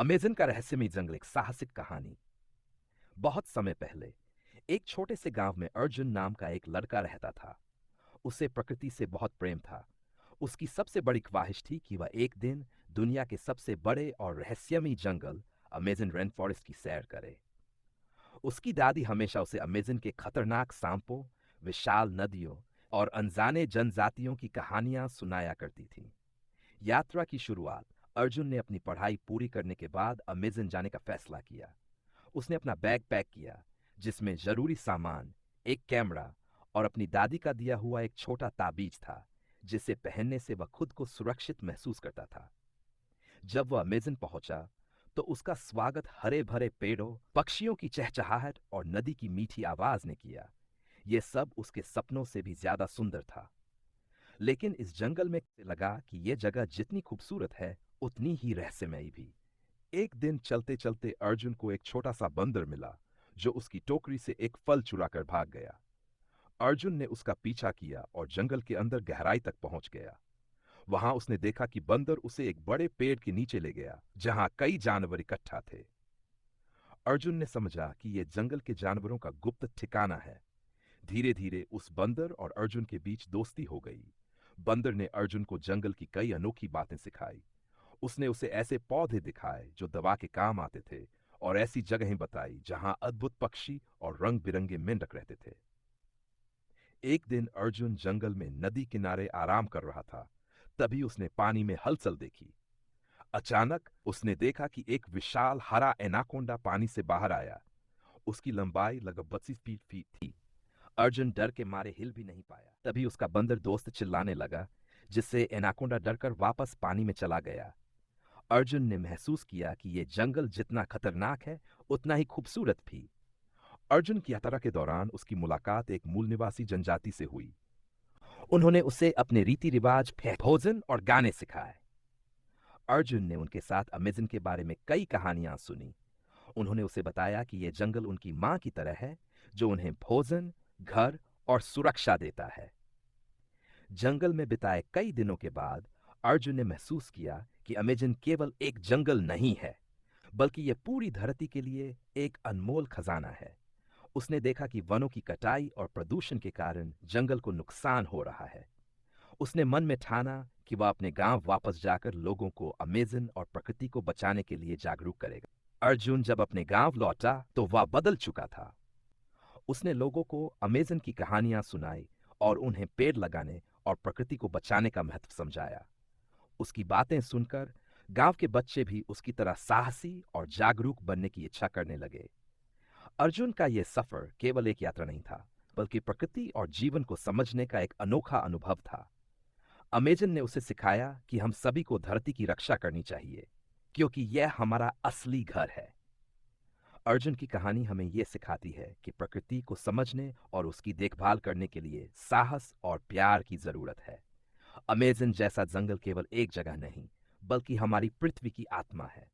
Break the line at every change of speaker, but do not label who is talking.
Amazon का रहस्यमय जंगल एक साहसिक कहानी। बहुत समय पहले एक छोटे से गांव में अर्जुन नाम का एक लड़का रहता था। उसे प्रकृति से बहुत प्रेम था। उसकी सबसे बड़ी ख्वाहिश थी कि वह एक दिन दुनिया के सबसे बड़े और रहस्यमय जंगल अमेज़न रेन फॉरेस्ट की सैर करे। उसकी दादी हमेशा उसे अमेज़न के खतरनाक सांपों, विशाल नदियों और अनजाने जनजातियों की कहानियां सुनाया करती थी। यात्रा की शुरुआत अर्जुन ने अपनी पढ़ाई पूरी करने के बाद अमेज़न जाने का फैसला किया। उसने अपना बैग पैक किया, जिसमें जरूरी सामान, एक कैमरा और अपनी दादी का दिया हुआ एक छोटा ताबीज था, जिसे पहनने से वह खुद को सुरक्षित महसूस करता था। जब वह अमेज़न पहुंचा, तो उसका स्वागत हरे भरे पेड़ों, पक्षियों की चहचहाहट और नदी की मीठी आवाज ने किया। यह सब उसके सपनों से भी ज्यादा सुंदर था। लेकिन इस जंगल में लगा कि यह जगह जितनी खूबसूरत है, उतनी ही रहस्यमयी भी। एक दिन चलते चलते अर्जुन को एक छोटा सा बंदर मिला, जो उसकी टोकरी से एक फल चुरा कर भाग गया। अर्जुन ने उसका पीछा किया और जंगल के अंदर गहराई तक पहुंच गया। वहां उसने देखा कि बंदर उसे एक बड़े पेड़ के नीचे ले गया, जहां कई जानवर इकट्ठा थे। अर्जुन ने समझा कि यह जंगल के जानवरों का गुप्त ठिकाना है। धीरे धीरे उस बंदर और अर्जुन के बीच दोस्ती हो गई। बंदर ने अर्जुन को जंगल की कई अनोखी बातें सिखाई। उसने उसे ऐसे पौधे दिखाए जो दवा के काम आते थे, और ऐसी जगहें बताई जहां अद्भुत पक्षी और रंग बिरंगे मेंढक रहते थे। एक दिन अर्जुन जंगल में नदी किनारे आराम कर रहा था। तभी उसने पानी में हलचल देखी। अचानक उसने देखा कि एक विशाल हरा एनाकोंडा पानी से बाहर आया। उसकी लंबाई लगभग 32 फीट थी। अर्जुन डर के मारे हिल भी नहीं पाया। तभी उसका बंदर दोस्त चिल्लाने लगा, जिससे एनाकोंडा डरकर वापस पानी में चला गया। अर्जुन ने महसूस किया कि यह जंगल जितना खतरनाक है, उतना ही खूबसूरत भी। अर्जुन की यात्रा के दौरान उसकी मुलाकात एक मूल निवासी जनजाति से हुई। उन्होंने उसे अपने रीति रिवाज, भोजन और गाने सिखाए। अर्जुन ने उनके साथ अमेज़न के बारे में कई कहानियां सुनी। उन्होंने उसे बताया कि यह जंगल उनकी मां की तरह है, जो उन्हें भोजन, घर और सुरक्षा देता है। जंगल में बिताए कई दिनों के बाद अर्जुन ने महसूस किया कि अमेज़न केवल एक जंगल नहीं है, बल्कि यह पूरी धरती के लिए एक अनमोल खजाना है। उसने देखा कि वनों की कटाई और प्रदूषण के कारण जंगल को नुकसान हो रहा है। उसने मन में ठाना कि वह अपने गांव वापस जाकर लोगों को अमेज़न और प्रकृति को बचाने के लिए जागरूक करेगा। अर्जुन जब अपने गांव लौटा, तो वह बदल चुका था। उसने लोगों को अमेज़न की कहानियां सुनाई और उन्हें पेड़ लगाने और प्रकृति को बचाने का महत्व समझाया। उसकी बातें सुनकर गांव के बच्चे भी उसकी तरह साहसी और जागरूक बनने की इच्छा करने लगे। अर्जुन का यह सफर केवल एक यात्रा नहीं था, बल्कि प्रकृति और जीवन को समझने का एक अनोखा अनुभव था। अमेजन ने उसे सिखाया कि हम सभी को धरती की रक्षा करनी चाहिए, क्योंकि यह हमारा असली घर है। अर्जुन की कहानी हमें यह सिखाती है कि प्रकृति को समझने और उसकी देखभाल करने के लिए साहस और प्यार की जरूरत है। अमेजन जैसा जंगल केवल एक जगह नहीं, बल्कि हमारी पृथ्वी की आत्मा है।